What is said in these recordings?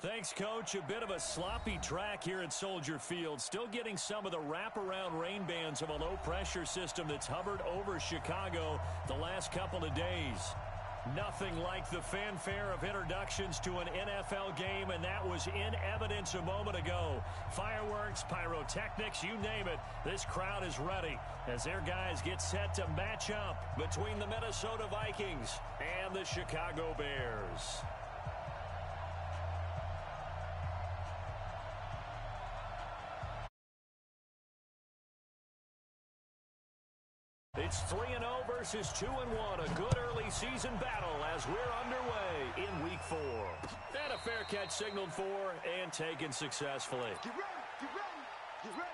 Thanks, Coach. A bit of a sloppy track here at Soldier Field. Still getting some of the wraparound rain bands of a low-pressure system that's hovered over Chicago the last couple of days. Nothing like the fanfare of introductions to an NFL game, and that was in evidence a moment ago. Fireworks, pyrotechnics, you name it. This crowd is ready as their guys get set to match up between the Minnesota Vikings and the Chicago Bears. It's 3-0 versus 2-1. A good early season battle as we're underway in Week 4. And a fair catch signaled for and taken successfully. Get ready, get ready, get ready.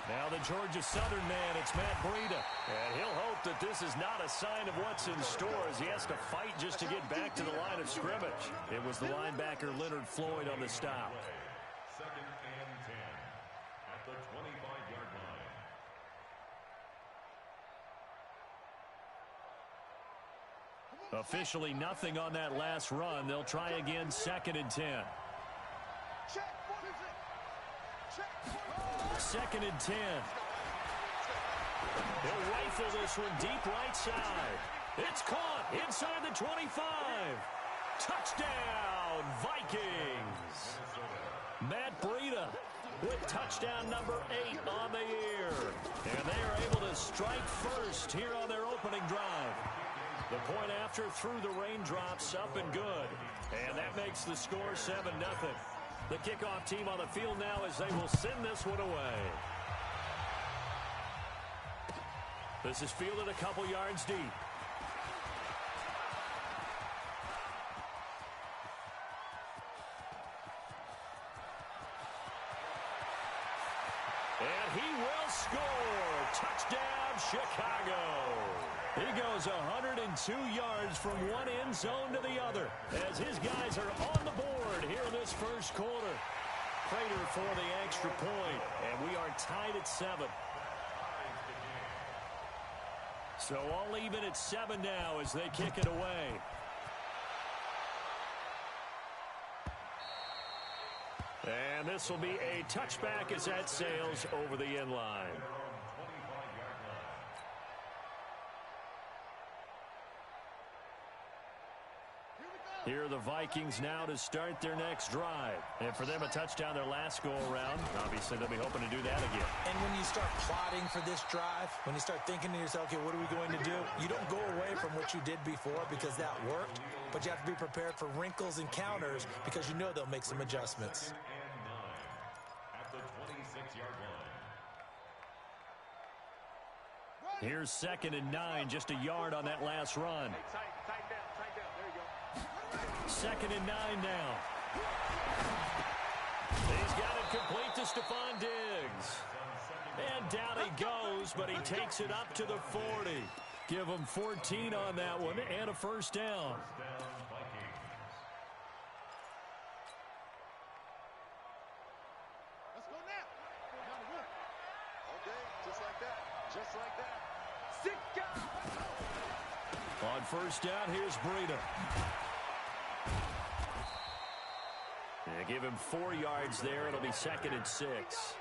Now the Georgia Southern man, it's Matt Breida. And he'll hope that this is not a sign of what's in store as he has to fight just to get back to the line of scrimmage. It was the linebacker Leonard Floyd on the stop. 2nd and 10 at the 25-yard line. Officially nothing on that last run. They'll try again 2nd and 10. 2nd and 10. He'll rifle this one deep right side. It's caught inside the 25. Touchdown, Vikings. Matt Breida with touchdown number 8 on the year. And they are able to strike first here on their opening drive. The point after through the raindrops, up and good. And that makes the score 7-0. The kickoff team on the field now as they will send this one away. This is fielded a couple yards deep. And he will score. Touchdown, Chicago. He goes 102 yards from one end zone to the other as his guys are on the board here in this first quarter. Prater for the extra point, and we are tied at 7. So all even at 7 now as they kick it away. And this will be a touchback as that sails over the end line. Here are the Vikings now to start their next drive. And for them, a touchdown their last go-around. Obviously, they'll be hoping to do that again. And when you start plotting for this drive, when you start thinking to yourself, okay, what are we going to do? You don't go away from what you did before because that worked, but you have to be prepared for wrinkles and counters because you know they'll make some adjustments. At the 26-yard line. Here's 2nd and 9, just a yard on that last run. Tighten down, there you go. 2nd and 9 now. He's got it complete to Stephon Diggs. And down he goes, but he takes it up to the 40. Give him 14 on that one and a first down. Let's go now. Okay, just like that. Just like that. Sit down. On first down, here's Breida. Yeah, give him 4 yards there. It'll be 2nd and 6.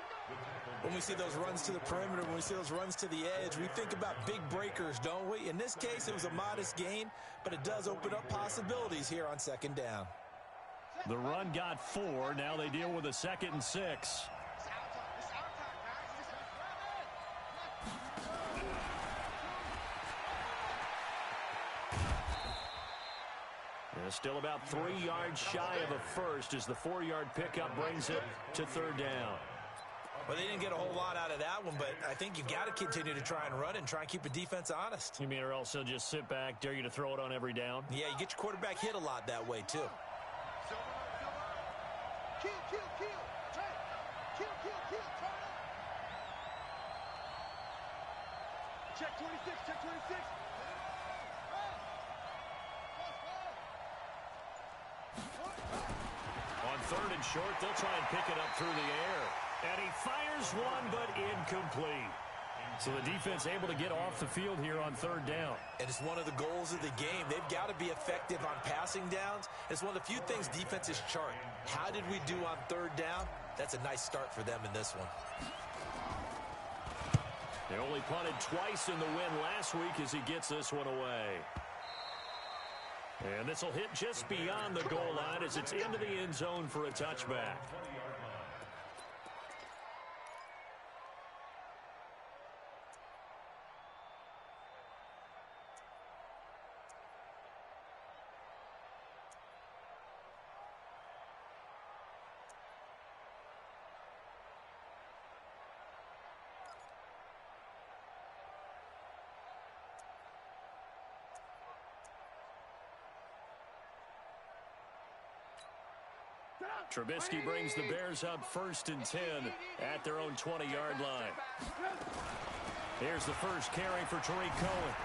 When we see those runs to the perimeter, when we see those runs to the edge, we think about big breakers, don't we? In this case, it was a modest gain, but it does open up possibilities here on 2nd down. The run got 4. Now they deal with a 2nd and 6. Still about 3 yards shy of a first as the 4-yard pickup brings it to 3rd down. Well, they didn't get a whole lot out of that one, but I think you've got to continue to try and run and try and keep the defense honest. You mean or else they'll just sit back, dare you to throw it on every down? Yeah, you get your quarterback hit a lot that way, too. Kill. Check 26, check 26. On third and short, they'll try and pick it up through the air. And he fires one, but incomplete. So the defense able to get off the field here on third down. And it's one of the goals of the game. They've got to be effective on passing downs. It's one of the few things defenses chart. How did we do on third down? That's a nice start for them in this one. They only punted twice in the win last week as he gets this one away. And this will hit just beyond the goal line as it's into the end zone for a touchback. Trubisky brings the Bears up 1st and 10 at their own 20-yard line. Here's the first carry for Tariq Cohen.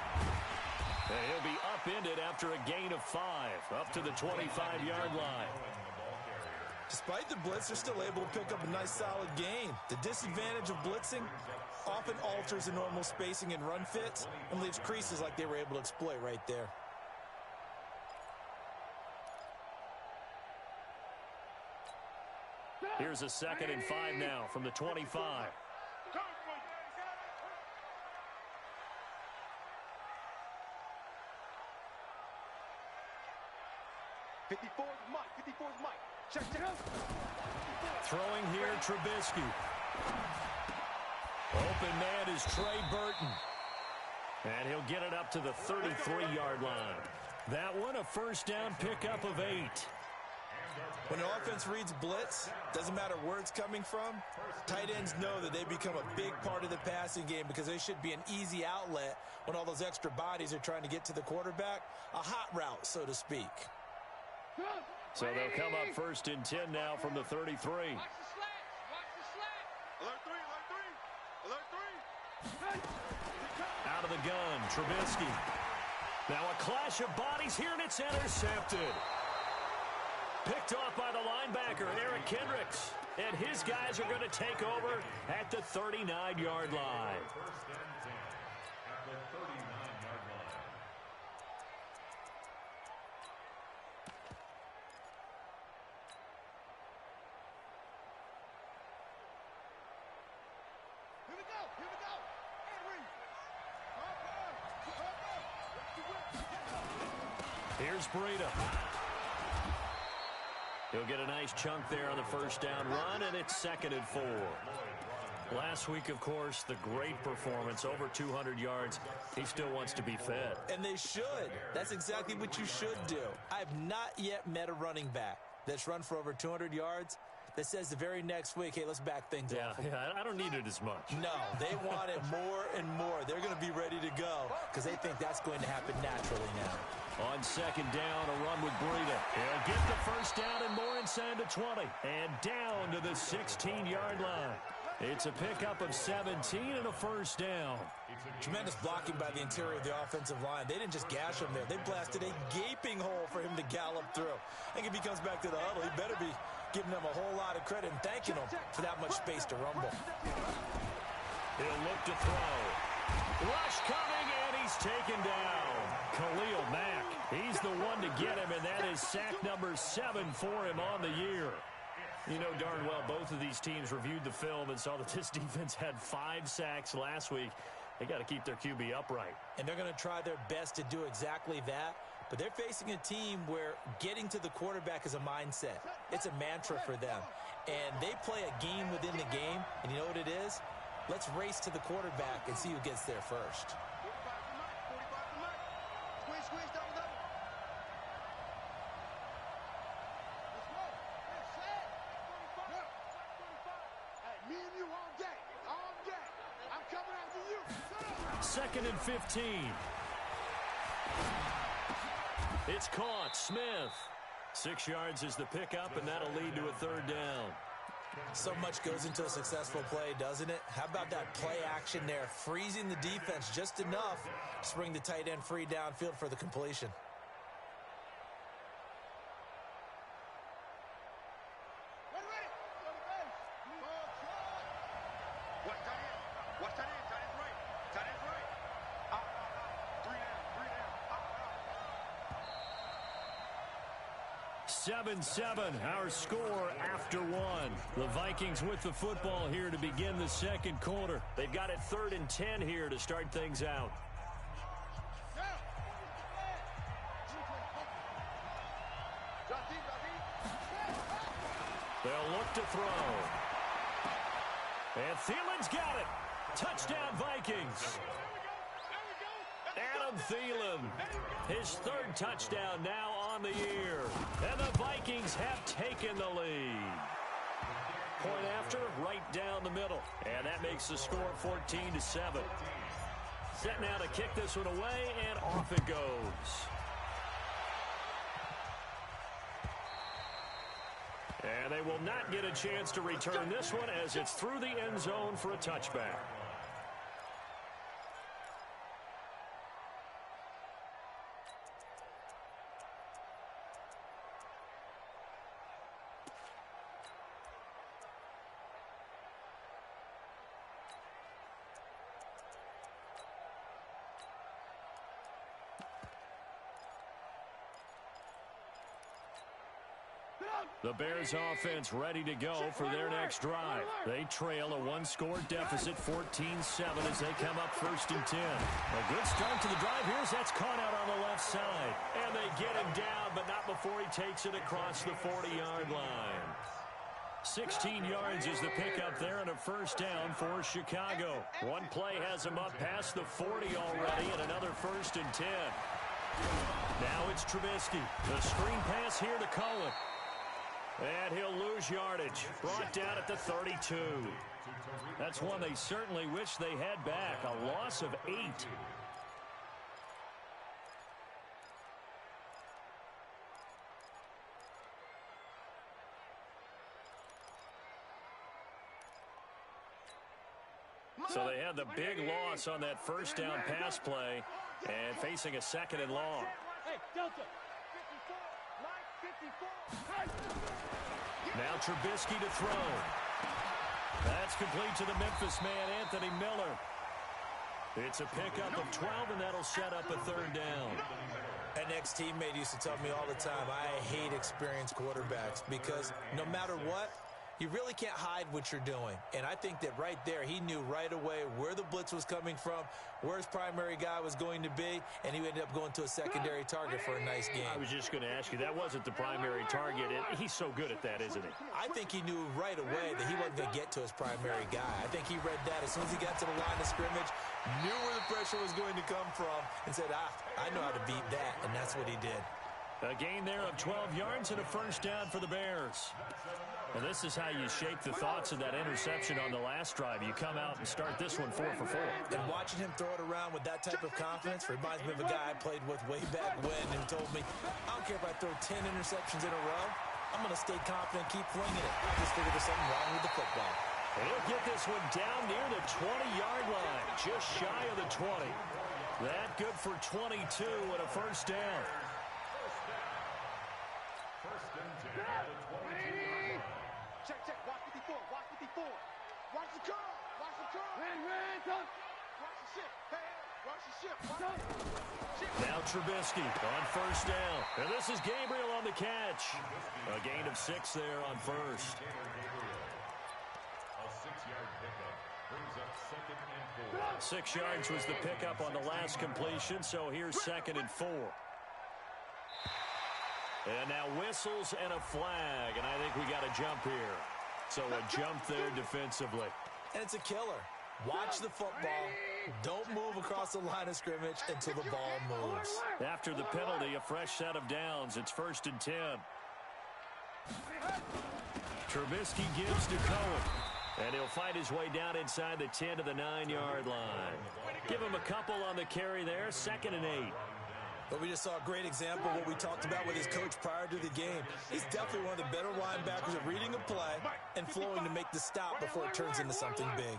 And he'll be upended after a gain of 5, up to the 25-yard line. Despite the blitz, they're still able to pick up a nice solid gain. The disadvantage of blitzing often alters the normal spacing and run fits and leaves creases like they were able to exploit right there. Here's a 2nd and 5 now from the 25. 54 is Mike. 54 is Mike. Check, check. Throwing here, Trubisky. Open man is Trey Burton. And he'll get it up to the 33-yard line. That one, a first down pickup of 8. When an offense reads blitz, doesn't matter where it's coming from, tight ends know that they become a big part of the passing game because they should be an easy outlet when all those extra bodies are trying to get to the quarterback. A hot route, so to speak. So they'll come up 1st and 10 now from the 33. Watch the slats. Watch the slats. Alert 3, alert 3. Alert 3. Out of the gun, Trubisky. Now a clash of bodies here, and it's intercepted. Picked off by the linebacker, Eric Kendricks. And his guys are going to take over at the 39-yard line. Here we go. Here we go. Henry. Here's Breida. He'll get a nice chunk there on the first down run, and it's 2nd and 4. Last week, of course, the great performance, over 200 yards. He still wants to be fed. And they should. That's exactly what you should do. I have not yet met a running back that's run for over 200 yards that says the very next week, hey, let's back things off. Yeah, I don't need it as much. No, they want it more and more. They're going to be ready to go because they think that's going to happen naturally now. On 2nd down, a run with Breida. He'll get the first down and more inside the 20. And down to the 16-yard line. It's a pickup of 17 and a first down. Tremendous blocking by the interior of the offensive line. They didn't just gash him there. They blasted a gaping hole for him to gallop through. I think if he comes back to the huddle, he better be giving them a whole lot of credit and thanking them for that much space to rumble. He'll look to throw. Rush coming, and he's taken down. Khalil Mack, he's the one to get him, and that is sack number 7 for him on the year. You know darn well both of these teams reviewed the film and saw that this defense had 5 sacks last week. They got to keep their QB upright. And they're going to try their best to do exactly that. But they're facing a team where getting to the quarterback is a mindset. It's a mantra for them. And they play a game within the game. And you know what it is? Let's race to the quarterback and see who gets there first. Second and 15. It's caught. Smith. 6 yards is the pickup, and that'll lead to a third down. So much goes into a successful play, doesn't it? How about that play action there, freezing the defense just enough to bring the tight end free downfield for the completion. Watch that in. Tight end's right. Tight end's right. Three down. 7-7, our score after one. The Vikings with the football here to begin the second quarter. They've got it 3rd and 10 here to start things out. They'll look to throw. And Thielen's got it. Touchdown, Vikings. Adam Thielen, his 3rd touchdown now on the year. And the Vikings have taken the lead. Point after, right down the middle. And that makes the score 14-7. Set now to kick this one away, and off it goes. And they will not get a chance to return this one as it's through the end zone for a touchback. The Bears offense ready to go for their next drive. They trail a 1-score deficit, 14-7 as they come up 1st and 10. A good start to the drive. Here's that's caught out on the left side. And they get him down, but not before he takes it across the 40-yard line. 16 yards is the pickup there and a 1st down for Chicago. One play has him up past the 40 already and another 1st and 10. Now it's Trubisky. The screen pass here to Cohen. And he'll lose yardage. Brought down at the 32. That's one they certainly wish they had back. A loss of 8. So they had the big loss on that 1st down pass play and facing a 2nd and long. Hey, Delta. Now Trubisky to throw. That's complete to the Memphis man, Anthony Miller. It's a pickup of 12, and that'll set up a 3rd down. An ex-teammate used to tell me all the time, I hate experienced quarterbacks because no matter what, you really can't hide what you're doing. And I think that right there, he knew right away where the blitz was coming from, where his primary guy was going to be, and he ended up going to a secondary target for a nice game. I was just going to ask you, that wasn't the primary target. He's so good at that, isn't he? I think he knew right away that he wasn't going to get to his primary guy. I think he read that as soon as he got to the line of scrimmage, knew where the pressure was going to come from, and said, I know how to beat that, and that's what he did. A gain there of 12 yards and a 1st down for the Bears. Well, this is how you shape the thoughts of that interception on the last drive. You come out and start this one 4 for 4. And watching him throw it around with that type of confidence reminds me of a guy I played with way back when and told me, I don't care if I throw 10 interceptions in a row. I'm going to stay confident and keep flinging it. I just figured there's something wrong with the football. And he'll get this one down near the 20-yard line, just shy of the 20. That good for 22 and a 1st down. Check. Watch 54. Watch 54. Watch the curl. Watch the curl. Watch the ship. Watch the ship. Now Trubisky on 1st down. And this is Gabriel on the catch. A gain of 6 there on 1st. A 6-yard pickup brings up 2nd and 4. 6 yards was the pickup on the last completion, so here's 2nd and 4. And now whistles and a flag, and I think we got a jump here. So a jump there defensively. And it's a killer. Watch the football. Don't move across the line of scrimmage until the ball moves. After the penalty, a fresh set of downs. It's 1st and 10. Trubisky gives to Cohen. And he'll fight his way down inside the 10 to the 9-yard line. Give him a couple on the carry there. 2nd and 8. But we just saw a great example of what we talked about with his coach prior to the game. He's definitely one of the better linebackers at reading a play and flowing to make the stop before it turns into something big.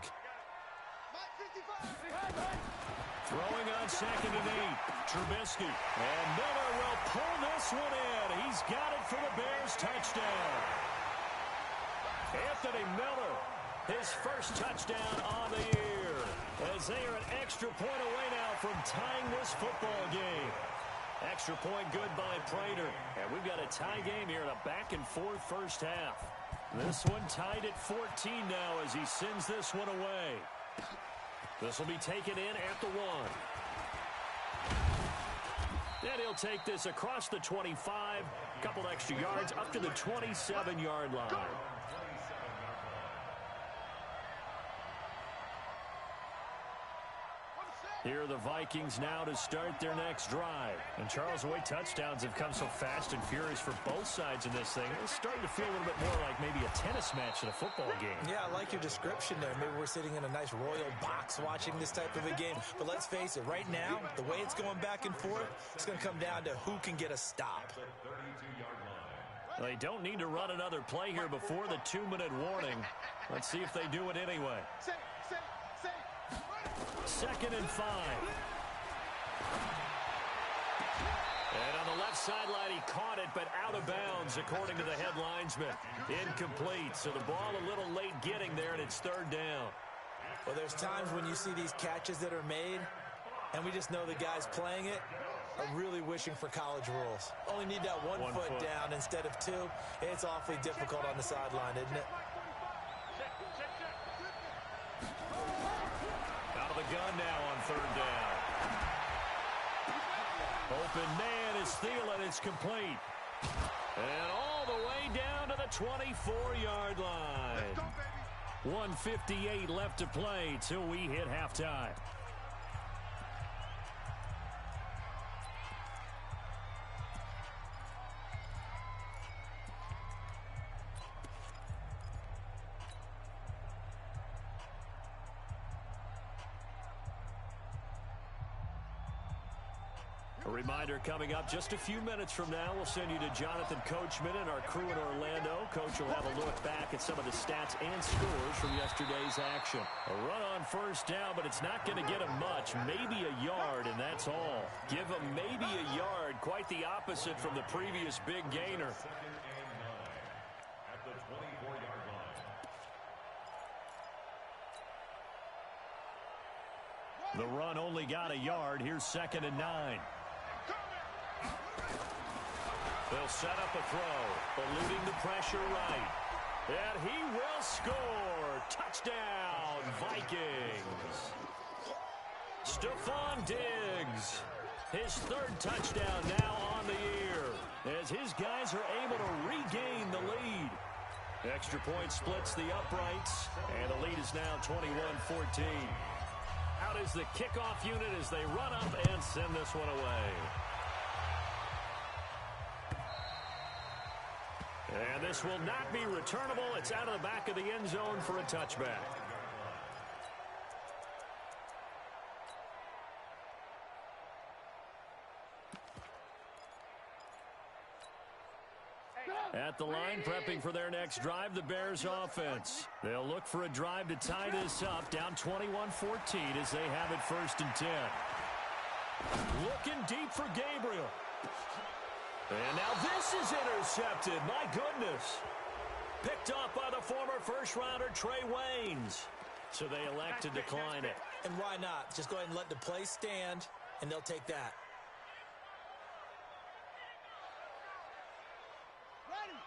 Throwing on 2nd and 8. Trubisky. And Miller will pull this one in. He's got it for the Bears. Touchdown. Anthony Miller, his first touchdown on the year, as they are an extra point away now from tying this football game. Extra point good by Prater. And we've got a tie game here in a back-and-forth first half. This one tied at 14 now as he sends this one away. This will be taken in at the 1. And he'll take this across the 25. Couple extra yards up to the 27-yard line. Here are the Vikings now to start their next drive. And Charles, the way touchdowns have come so fast and furious for both sides in this thing, it's starting to feel a little bit more like maybe a tennis match than a football game. Yeah, I like your description there. Maybe we're sitting in a nice royal box watching this type of a game. But let's face it, right now, the way it's going back and forth, it's going to come down to who can get a stop. They don't need to run another play here before the 2-minute warning. Let's see if they do it anyway. 2nd and 5. And on the left sideline, he caught it, but out of bounds, according to the head linesman. Incomplete, so the ball a little late getting there, and it's 3rd down. Well, there's times when you see these catches that are made, and we just know the guys playing it are really wishing for college rules. Only need that one foot down instead of 2. It's awfully difficult on the sideline, isn't it? Gun now on 3rd down. Open man is Thielen. It's complete. And all the way down to the 24-yard line. 1:58 left to play till we hit halftime. A reminder coming up just a few minutes from now, we'll send you to Jonathan Coachman and our crew in Orlando. Coach will have a look back at some of the stats and scores from yesterday's action. A run on 1st down, but it's not going to get him much. Maybe a yard, and that's all. Give him maybe a yard. Quite the opposite from the previous big gainer. At the 24-yard line. The run only got a yard. Here's 2nd and 9. They'll set up a throw, eluding the pressure right. And he will score. Touchdown, Vikings. Stephon Diggs, his 3rd touchdown now on the year, as his guys are able to regain the lead. Extra point splits the uprights, and the lead is now 21-14. Out is the kickoff unit as they run up and send this one away. And this will not be returnable. It's out of the back of the end zone for a touchback. At the line, prepping for their next drive, the Bears offense. They'll look for a drive to tie this up, down 21-14 as they have it 1st and 10. Looking deep for Gabriel. And now this is intercepted. My goodness. Picked up by the former first-rounder Trey Waynes. So they elect to decline it. And why not? Just go ahead and let the play stand, and they'll take that.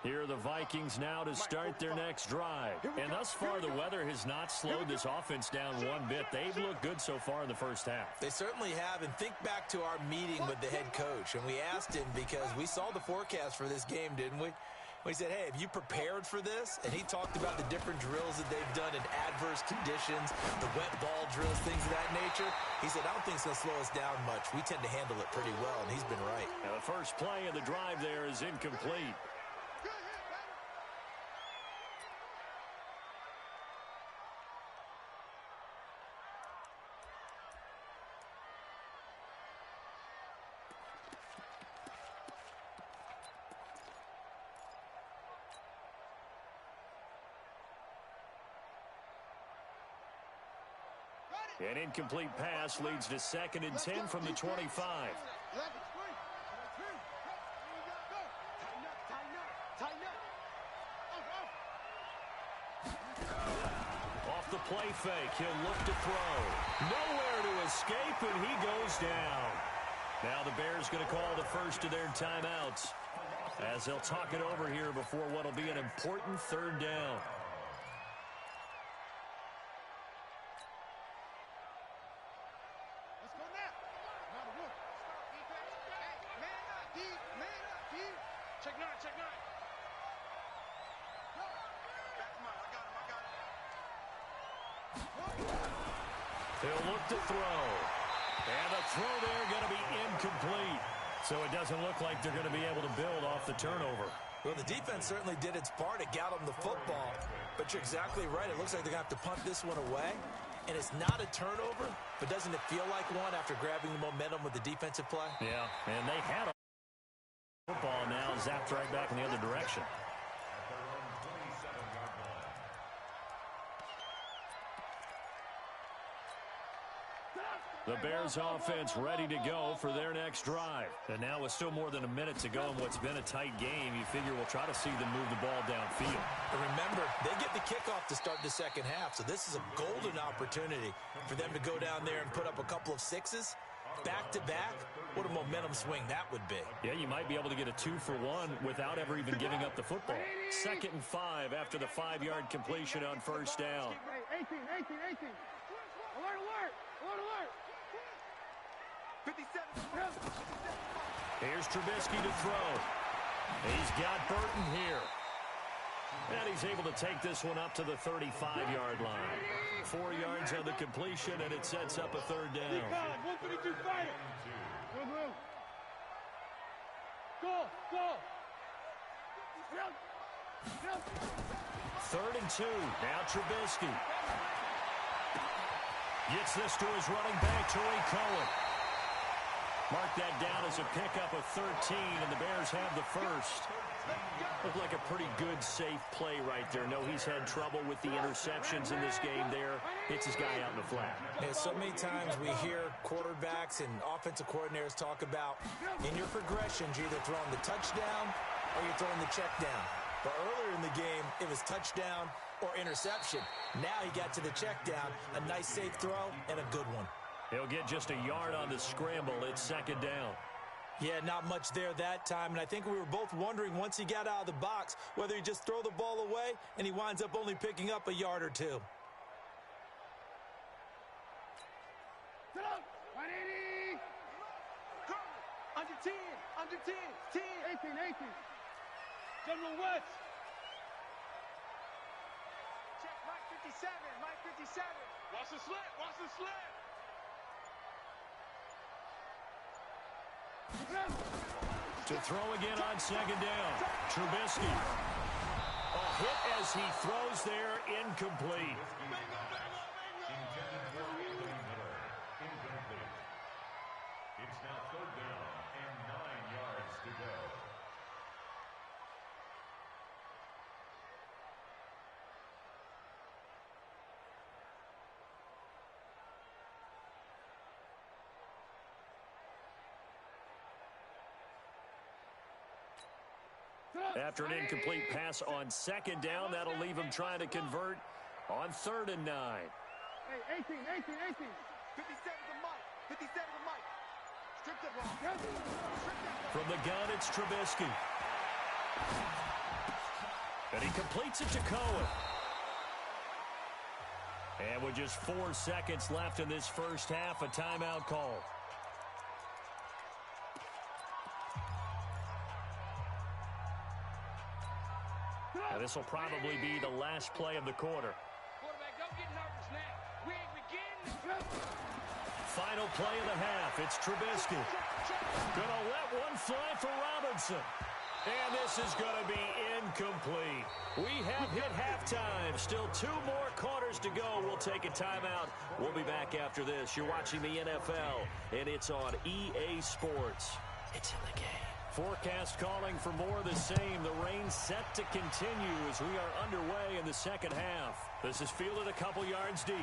Here are the Vikings now to start their next drive. And thus far, the weather has not slowed this offense down one bit. They've looked good so far in the first half. They certainly have. And think back to our meeting with the head coach. And we asked him because we saw the forecast for this game, didn't we? We said, hey, have you prepared for this? And he talked about the different drills that they've done in adverse conditions, the wet ball drills, things of that nature. He said, I don't think it's going to slow us down much. We tend to handle it pretty well, and he's been right. And the first play of the drive there is incomplete. An incomplete pass leads to 2nd and 10 from the 25. Off the play fake, he'll look to throw. Nowhere to escape, and he goes down. Now the Bears going to call the first of their timeouts as they'll talk it over here before what will be an important 3rd down. Let's go now. Now the roof. Start defense. Hey, man up, D. Man up, D. Check 9, check 9. Back him out. I got him. He'll look to throw. And the throw there going to be incomplete. So it doesn't look like they're going to be able to build off the turnover. Well, the defense certainly did its part. It got them the football. But you're exactly right. It looks like they're going to have to punt this one away. And it's not a turnover, but doesn't it feel like one after grabbing the momentum with the defensive play? Yeah, and they had a football now zapped right back in the other direction. The Bears offense ready to go for their next drive. And now with still more than a minute to go in what's been a tight game, you figure we'll try to see them move the ball downfield. And remember, they get the kickoff to start the second half, so this is a golden opportunity for them to go down there and put up a couple of sixes. Back-to-back, what a momentum swing that would be. Yeah, you might be able to get a 2-for-1 without ever even giving up the football. 2nd and 5 after the 5-yard completion on 1st down. 18. Alert, alert. 57. Here's Trubisky to throw. He's got Burton here. And he's able to take this one up to the 35-yard line. 4 yards on the completion, and it sets up a 3rd down. 152 fighter. Go. 3rd and 2. Now Trubisky. Gets this to his running back, Torrey Cohen. Mark that down as a pickup of 13, and the Bears have the first. Looked like a pretty good, safe play right there. No, he's had trouble with the interceptions in this game there. Hits his guy out in the flat. Yeah, so many times we hear quarterbacks and offensive coordinators talk about in your progressions, you're either throwing the touchdown or you're throwing the check down. But earlier in the game, it was touchdown or interception. Now he got to the check down, a nice safe throw, and a good one. He'll get just a yard on the scramble. It's 2nd down. Yeah, not much there that time, and I think we were both wondering once he got out of the box whether he'd just throw the ball away, and he winds up only picking up a yard or 2. 180. 10. 18. General West. Check Mike 57. Watch the slip. To throw again on 2nd down. Trubisky. A hit as he throws there, incomplete. It's now 3rd down and 9 yards to go. After an incomplete pass on 2nd down, that'll leave him trying to convert on 3rd and 9. Hey, 18. 57 to Mike. Stripped it wrong. From the gun, it's Trubisky. And he completes it to Cohen. And with just 4 seconds left in this first half, a timeout call. Now, this will probably be the last play of the quarter. Quarterback, don't get nervous now. We ain't begin. Final play of the half. It's Trubisky. Gonna let one fly for Robinson. And this is going to be incomplete. We have hit halftime. Still 2 more quarters to go. We'll take a timeout. We'll be back after this. You're watching the NFL, and it's on EA Sports. It's in the game. Forecast calling for more of the same. The rain set to continue as we are underway in the second half. This is fielded a couple yards deep.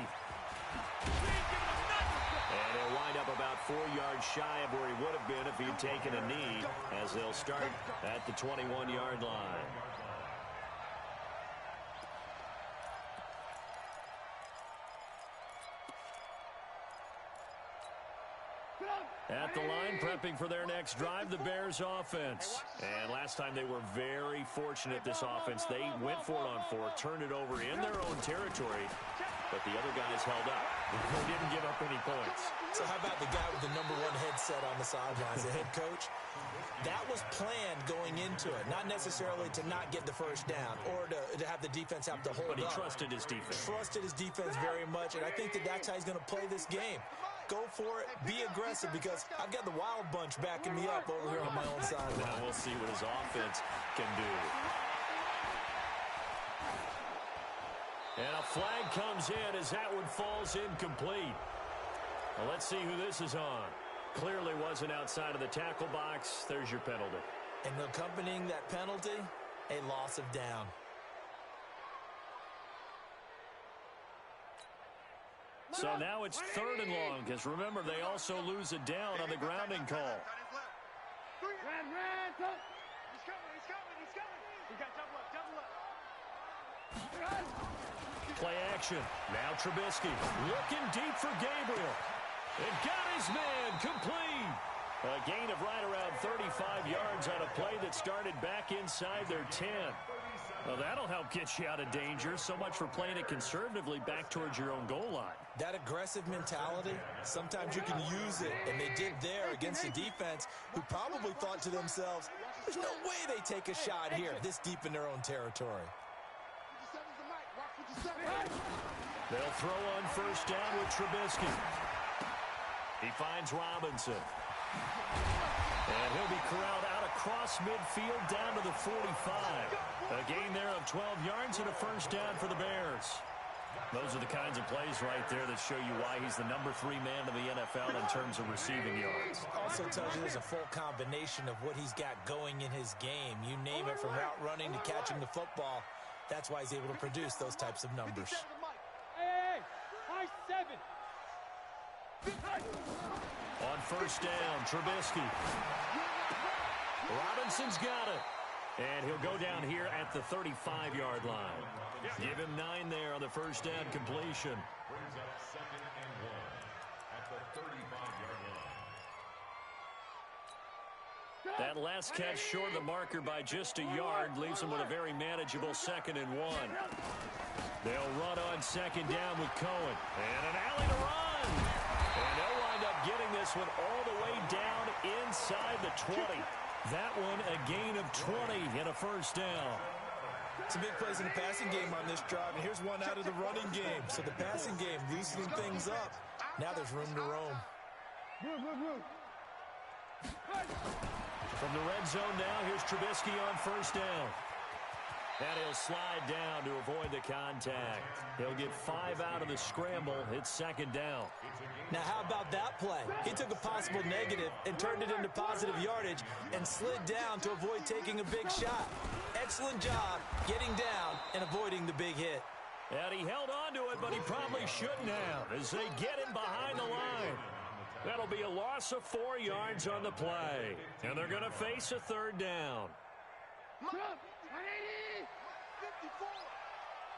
4 yards shy of where he would have been if he had taken a knee, as they'll start at the 21-yard line. At the line, prepping for their next drive, the Bears offense. And last time they were very fortunate, this offense. They went for it on 4, turned it over in their own territory, but the other guys held up. They didn't give up any points. So how about the guy with the #1 headset on the sidelines, the head coach? That was planned going into it, not necessarily to not get the first down or to have the defense have to hold up. But he trusted his defense. Trusted his defense very much, and I think that's how he's going to play this game. Go for it, be aggressive, because I've got the wild bunch backing me up over here on my own sideline. Now we'll see what his offense can do. And a flag comes in as that one falls incomplete. Well, let's see who this is on. Clearly wasn't outside of the tackle box. There's your penalty. And accompanying that penalty, a loss of down. So now it's 3rd and long, because remember, they also lose a down on the grounding call. Ran. He's coming. He got double up. Play action. Now Trubisky looking deep for Gabriel. It got his man complete. A gain of right around 35 yards on a play that started back inside their 10. Well, that'll help get you out of danger. So much for playing it conservatively back towards your own goal line. That aggressive mentality, sometimes you can use it, and they did there against the defense, who probably thought to themselves, there's no way they take a shot here this deep in their own territory. They'll throw on first down with Trubisky. He finds Robinson. And he'll be corralled out across midfield down to the 45. A gain there of 12 yards and a first down for the Bears. Those are the kinds of plays right there that show you why he's the #3 man in the NFL in terms of receiving yards. Also tells you there's a full combination of what he's got going in his game. You name it, from route running to catching the football. That's why he's able to produce those types of numbers. Hey, high 7. On first down, Trubisky. Robinson's got it. And he'll go down here at the 35-yard line. Give him 9 there on the first down completion. Brings up 2nd and 1 at the 35-yard line. That last catch short of the marker by just a yard leaves them with a very manageable 2nd and 1. They'll run on 2nd down with Cohen. And an alley to run. And they'll wind up getting this one all the way down inside the 20. That one a gain of 20 and a first down. Some big plays in the passing game on this drive, and here's one out of the running game. So the passing game loosening things up. Now there's room to roam. From the red zone now, here's Trubisky on first down. And he'll slide down to avoid the contact. He'll get 5 out of the scramble. It's 2nd down. Now, how about that play? He took a possible negative and turned it into positive yardage and slid down to avoid taking a big shot. Excellent job getting down and avoiding the big hit. And he held on to it, but he probably shouldn't have as they get him behind the line. That'll be a loss of 4 yards on the play. And they're going to face a 3rd down. 54.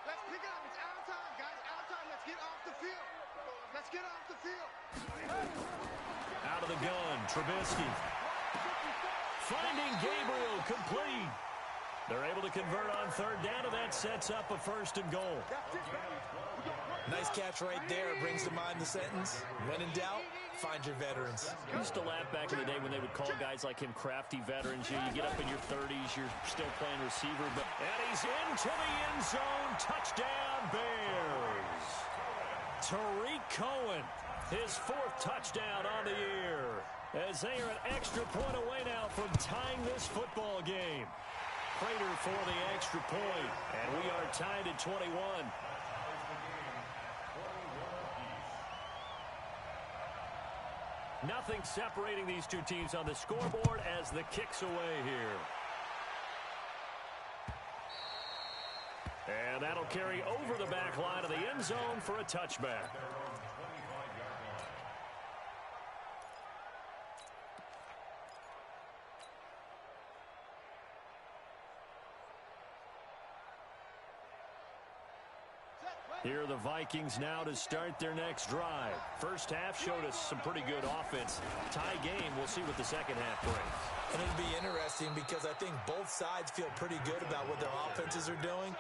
Let's pick it up. It's out time, guys. Out time. Let's get off the field. Let's get off the field. Out of the gun, Trubisky. Finding Gabriel complete. They're able to convert on 3rd down, and that sets up a 1st and goal. Nice catch right there. Brings to mind the sentence, when in doubt, find your veterans. I used to laugh back in the day when they would call guys like him crafty veterans. You get up in your 30s, you're still playing receiver. And he's into the end zone. Touchdown, Bears. Tariq Cohen, his 4th touchdown on the year, as they are an extra point away now from tying this football game. Prater for the extra point, and we are tied at 21. Nothing separating these two teams on the scoreboard as the kick's away here. And that'll carry over the back line of the end zone for a touchback. Here are the Vikings now to start their next drive. First half showed us some pretty good offense. Tie game, we'll see what the second half brings. And it'll be interesting because I think both sides feel pretty good about what their offenses are doing.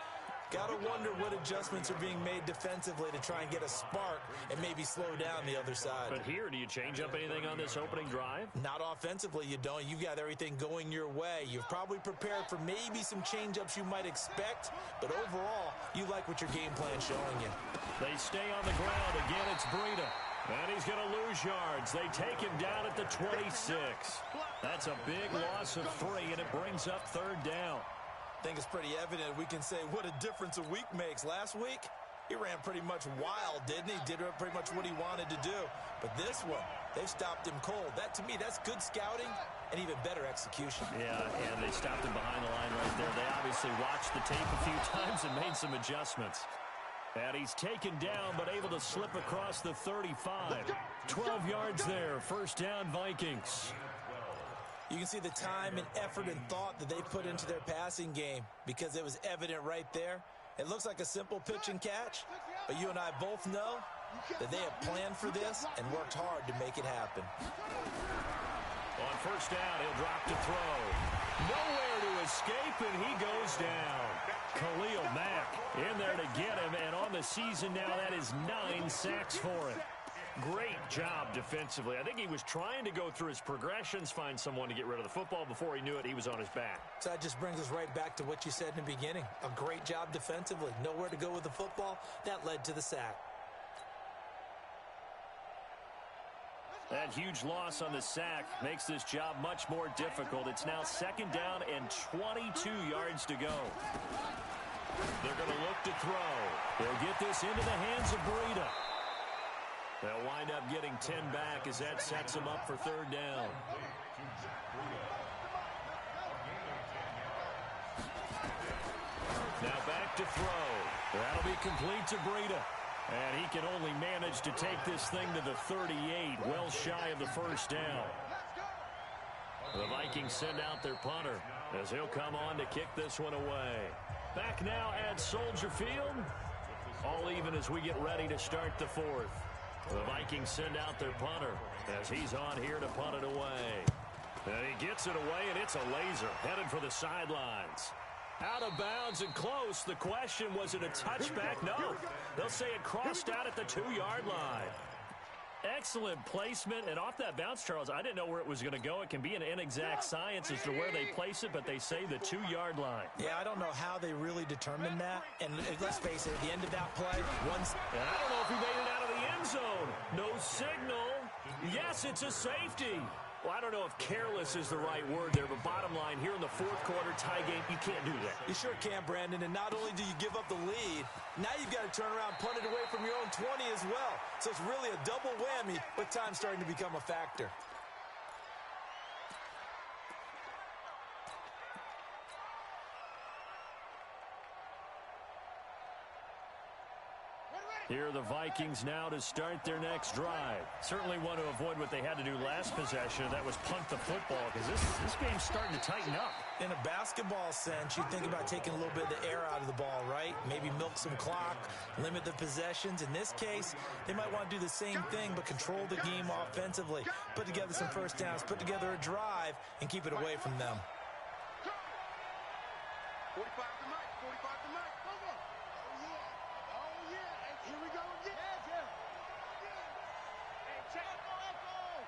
Got to wonder what adjustments are being made defensively to try and get a spark and maybe slow down the other side. But here, do you change up anything on this opening drive? Not offensively, you don't. You got everything going your way. You've probably prepared for maybe some change-ups you might expect, but overall, you like what your game plan's showing you. They stay on the ground. Again, it's Breida. And he's going to lose yards. They take him down at the 26. That's a big loss of 3, and it brings up third down. I think it's pretty evident we can say what a difference a week makes. Last week, he ran pretty much wild, didn't he? Did pretty much what he wanted to do. But this one, they stopped him cold. That, to me, that's good scouting and even better execution. Yeah, and they stopped him behind the line right there. They obviously watched the tape a few times and made some adjustments. And he's taken down, but able to slip across the 35. 12 yards there. First down, Vikings. You can see the time and effort and thought that they put into their passing game because it was evident right there. It looks like a simple pitch and catch, but you and I both know that they have planned for this and worked hard to make it happen. On first down, he'll drop to throw. Nowhere to escape, and he goes down. Khalil Mack in there to get him, and on the season now, that is 9 sacks for him. Great job defensively. I think he was trying to go through his progressions, find someone to get rid of the football. Before he knew it, he was on his back. So that just brings us right back to what you said in the beginning. A great job defensively. Nowhere to go with the football. That led to the sack. That huge loss on the sack makes this job much more difficult. It's now second down and 22 yards to go. They're going to look to throw. They'll get this into the hands of Breida. They'll wind up getting 10 back as that sets them up for third down. Now back to throw. That'll be complete to Breida. And he can only manage to take this thing to the 38, well shy of the first down. The Vikings send out their punter as he'll come on to kick this one away. Back now at Soldier Field. All even as we get ready to start the fourth. The Vikings send out their punter as he's on here to punt it away. And he gets it away, and it's a laser headed for the sidelines. Out of bounds and close. The question, was it a touchback? No. They'll say it crossed out at the 2-yard line. Excellent placement, and off that bounce, Charles, I didn't know where it was going to go. It can be an inexact science as to where they place it, but they say the 2-yard line. Yeah, I don't know how they really determined that. And let's face it, at the end of that play, and I don't know if he made it out of the end zone. No signal. Yes, it's a safety. Well, I don't know if careless is the right word there, but bottom line, here in the fourth quarter tie game, you can't do that. You sure can, Brandon, and not only do you give up the lead, now you've got to turn around, punt it away from your own 20 as well. So it's really a double whammy with time starting to become a factor. Here are the Vikings now to start their next drive. Certainly want to avoid what they had to do last possession. That was punt the football, because this game's starting to tighten up. In a basketball sense, you think about taking a little bit of the air out of the ball, right? Maybe milk some clock, limit the possessions. In this case, they might want to do the same thing, but control the game offensively. Put together some first downs, put together a drive, and keep it away from them. 45 to Mike, 45 to Mike. Come on. Oh, yeah. Here we go again. Yeah. Hey, check. Echo.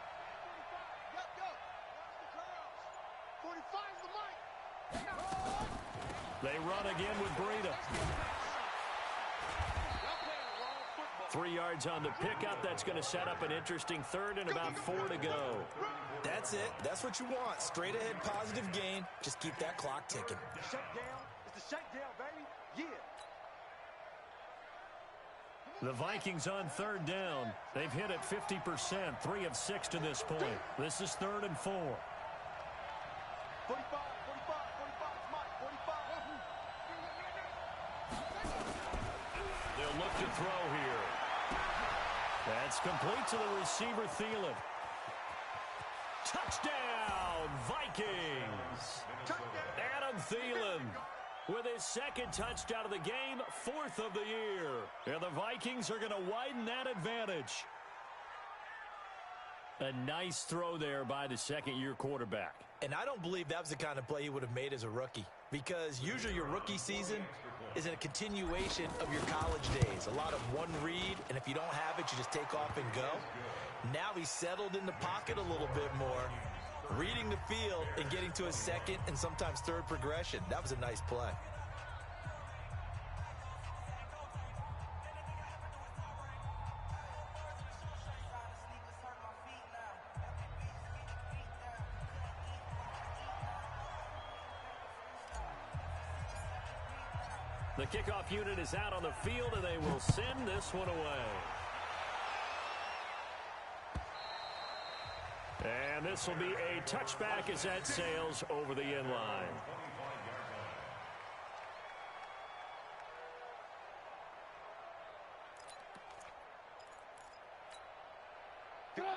45. Go. Watch the curls. 45's the Mike. They run again with Breida. 3 yards on the pickup. That's going to set up an interesting third and about 4 to go. That's it. That's what you want. Straight ahead, positive gain. Just keep that clock ticking. Shut down. It's the shakedown, baby. Yeah. The Vikings on third down. They've hit it 50%, 3 of 6 to this point. This is 3rd and 4. 45, 45, it's Mike, 45. They'll look to throw here. That's complete to the receiver, Thielen. Touchdown, Vikings! Adam Thielen. with his second touchdown of the game, 4th of the year. And the Vikings are going to widen that advantage. A nice throw there by the second-year quarterback. And I don't believe that was the kind of play he would have made as a rookie, because usually your rookie season is a continuation of your college days. A lot of one read, and if you don't have it, you just take off and go. Now he's settled in the pocket a little bit more, reading the field and getting to a second and sometimes third progression. That was a nice play. The kickoff unit is out on the field, and they will send this one away. And this will be a touchback as that sails over the end line.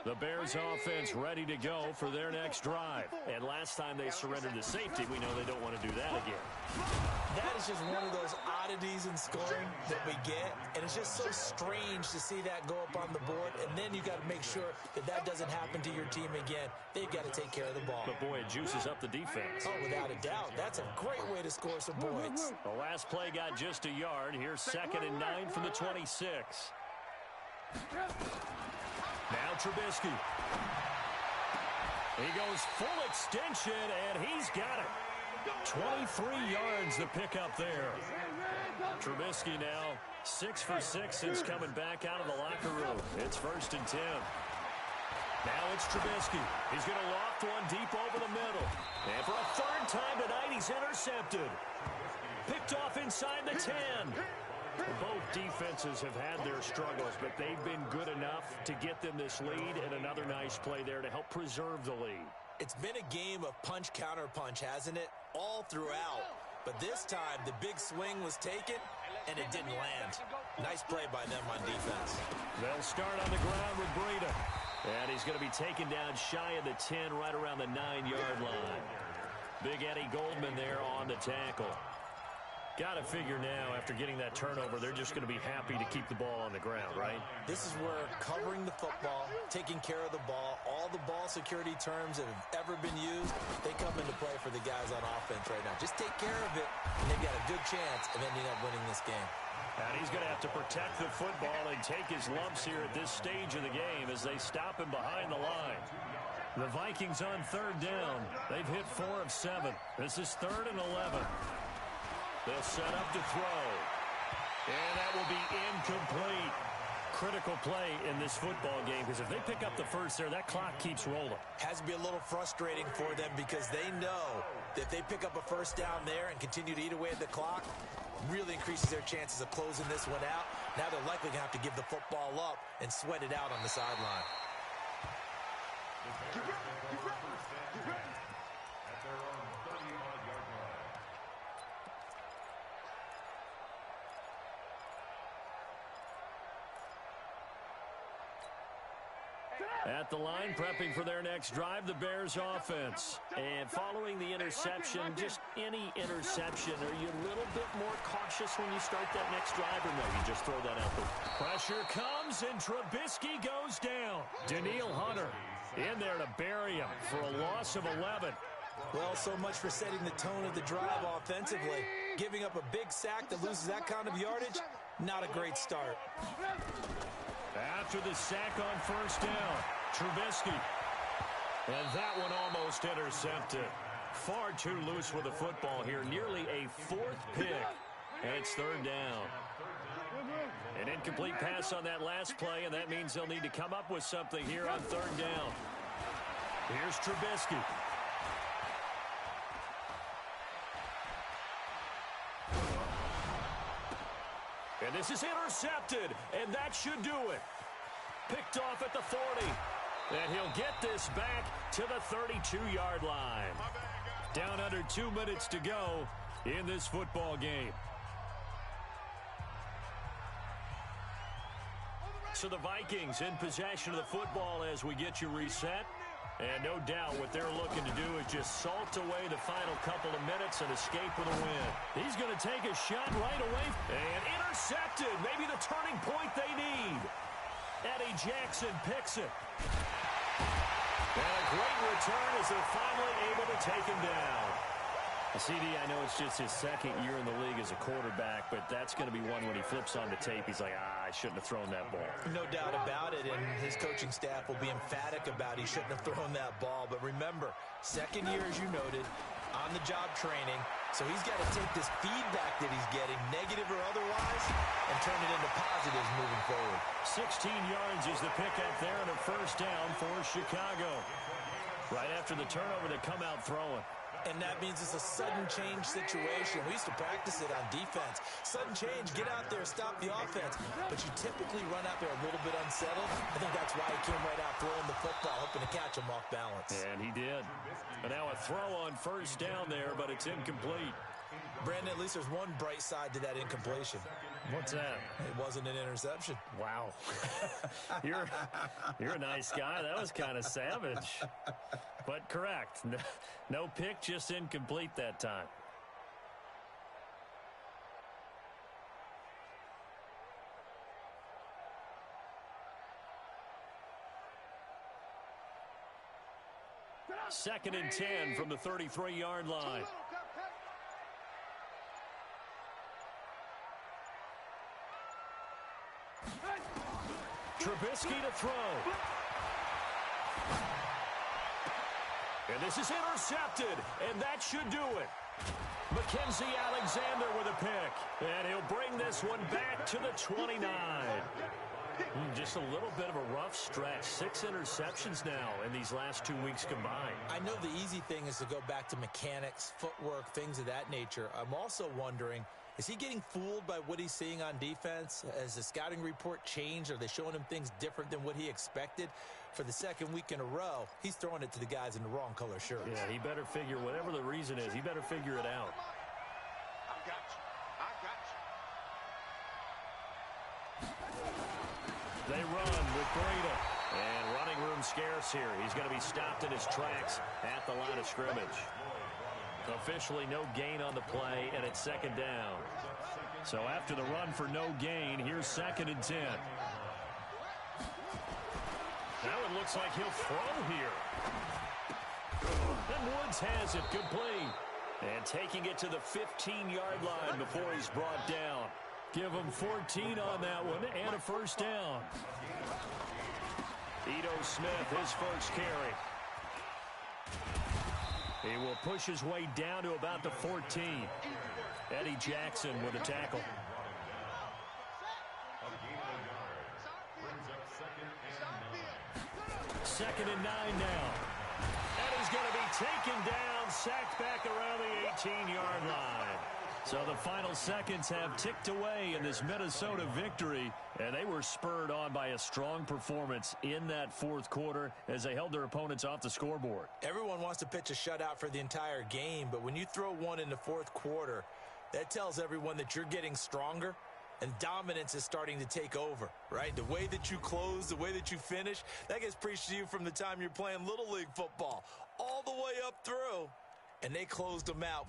The Bears offense ready to go for their next drive. And last time they surrendered the safety, we know they don't want to do that again. That is just one of those oddities in scoring that we get. And it's just so strange to see that go up on the board. And then you got to make sure that that doesn't happen to your team again. They've got to take care of the ball. But, boy, it juices up the defense. Oh, without a doubt. That's a great way to score some points. The last play got just a yard. Here's 2nd and 9 from the 26. Now Trubisky. He goes full extension, and he's got it. 23 yards to pick up there. Trubisky now 6 for 6 since coming back out of the locker room. It's 1st and 10. Now it's Trubisky. He's going to loft one deep over the middle. And for a 3rd time tonight, he's intercepted. Picked off inside the 10. Both defenses have had their struggles, but they've been good enough to get them this lead, and another nice play there to help preserve the lead. It's been a game of punch-counter-punch, hasn't it? All throughout. But this time, the big swing was taken, and it didn't land. Nice play by them on defense. They'll start on the ground with Breida. And he's going to be taken down shy of the 10, right around the 9-yard line. Big Eddie Goldman there on the tackle. Got to figure now, after getting that turnover, they're just going to be happy to keep the ball on the ground, right? This is where covering the football, taking care of the ball, all the ball security terms that have ever been used, they come into play for the guys on offense right now. Just take care of it, and they've got a good chance of ending up winning this game. And he's going to have to protect the football and take his lumps here at this stage of the game as they stop him behind the line. The Vikings on 3rd down. They've hit 4 of 7. This is 3rd and 11. They'll set up to throw. And that will be incomplete. Critical play in this football game, because if they pick up the first there, that clock keeps rolling. Has to be a little frustrating for them, because they know that if they pick up a 1st down there and continue to eat away at the clock, really increases their chances of closing this one out. Now they're likely going to have to give the football up and sweat it out on the sideline. At the line, prepping for their next drive, the Bears offense. And following the interception, just any interception, are you a little bit more cautious when you start that next drive, or no, you just throw that out there? Pressure comes, and Trubisky goes down. Danielle Hunter in there to bury him for a loss of 11. Well, so much for setting the tone of the drive offensively. Giving up a big sack that loses that kind of yardage, not a great start. After the sack on 1st down, Trubisky. And that one almost intercepted. Far too loose with the football here. Nearly a 4th pick. And it's 3rd down. An incomplete pass on that last play, and that means they'll need to come up with something here on 3rd down. Here's Trubisky. And this is intercepted, and that should do it. Picked off at the 40. And he'll get this back to the 32-yard line. Down under 2 minutes to go in this football game. So the Vikings in possession of the football as we get you reset. And no doubt what they're looking to do is just salt away the final couple of minutes and escape with a win. He's going to take a shot right away and intercepted. Maybe the turning point they need. Eddie Jackson picks it. And a great return as they're finally able to take him down. CD, I know it's just his second year in the league as a quarterback, but that's going to be one when he flips on the tape. He's like, I shouldn't have thrown that ball. No doubt about it, and his coaching staff will be emphatic about he shouldn't have thrown that ball. But remember, second year, as you noted, on-the-job training, so he's got to take this feedback that he's getting, negative or otherwise, and turn it into positives moving forward. 16 yards is the pickup there and a first down for Chicago. Right after the turnover, they come out throwing. And that means it's a sudden change situation. We used to practice it on defense. Sudden change, get out there, stop the offense. But you typically run out there a little bit unsettled. I think that's why he came right out throwing the football, hoping to catch him off balance. And he did. And now a throw on first down there, but it's incomplete. Brandon, at least there's one bright side to that incompletion. What's that? It wasn't an interception. Wow. You're a nice guy. That was kind of savage. But correct. No pick, just incomplete that time. Second and 10 from the 33-yard line. Trubisky to throw. And this is intercepted, and that should do it. Mackenzie Alexander with a pick. And he'll bring this one back to the 29. Just a little bit of a rough stretch. 6 interceptions now in these last 2 weeks combined. I know the easy thing is to go back to mechanics, footwork, things of that nature. I'm also wondering, is he getting fooled by what he's seeing on defense? Has the scouting report changed? Are they showing him things different than what he expected? For the second week in a row, he's throwing it to the guys in the wrong color shirts. Yeah, he better figure, whatever the reason is, he better figure it out. I got you. They run with Breda. And running room scarce here. He's going to be stopped in his tracks at the line of scrimmage. Officially no gain on the play, and it's second down. So after the run for no gain, here's second and 10. Now it looks like he'll throw here. And Woods has it complete. And taking it to the 15-yard line before he's brought down. Give him 14 on that one and a first down. Ito Smith, his first carry. He will push his way down to about the 14. Eddie Jackson with a tackle. Second and 9 now. And he's going to be taken down, sacked back around the 18-yard line. So the final seconds have ticked away in this Minnesota victory, and they were spurred on by a strong performance in that fourth quarter as they held their opponents off the scoreboard. Everyone wants to pitch a shutout for the entire game, but when you throw one in the fourth quarter, that tells everyone that you're getting stronger and dominance is starting to take over, right? The way that you close, the way that you finish, that gets preached to you from the time you're playing Little League football all the way up through. And they closed them out